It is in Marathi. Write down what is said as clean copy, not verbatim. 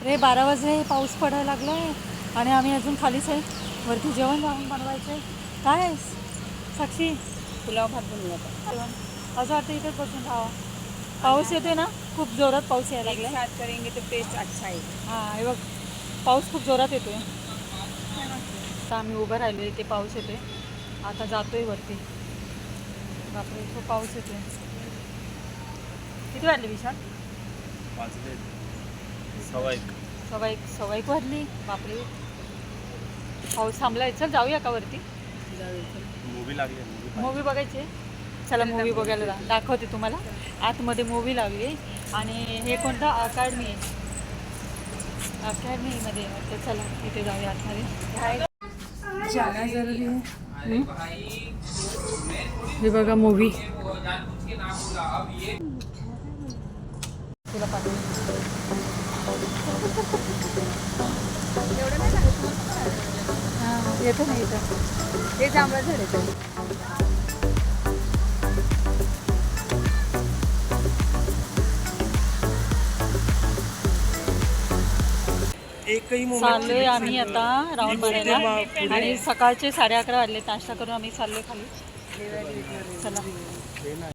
रे 12 वाजले, पाऊस पडायला लागला आहे आणि आम्ही अजून खालीच आहे. वरती जेवण जाऊन बनवायचं आहे. काय आहेस साक्षी? पुलाव भात बनवला होता. जेवण असं वाटतं इथेच बसून खावा. पाऊस येतोय ना, खूप जोरात पाऊस यायला एक लागला. साथ करेंगे तो टेस्ट अच्छा आहे. हां हे बघ, पाऊस खूप जोरात येतोय. आता आम्ही उभं राहिलो, इथे पाऊस येतोय. आता जातोय वरती. बापरे खूप पाऊस येतोय. किती वाजले विशाल? सव्वा एक वाजली. बापरे पाऊस थांबलाय. चल जाऊया का वरती? मूवी बघायची. चला मूवी बघायला दाखवते तुम्हाला. आतमध्ये मूवी लागली आणि हे कोणतं अकॅडमीमध्ये वाटतं. चला इथे जाऊया आतमध्ये. जागा जरुरी आहे. हे बघा मूवी तुला पाठवून. हां येतं नाही इथं. ते जांभळं झाड येतं. चाललोय आम्ही आता राऊंड मारायला आणि सकाळचे 11:30 वाजले. नाश्ता करून आम्ही चाललोय खाली. चला.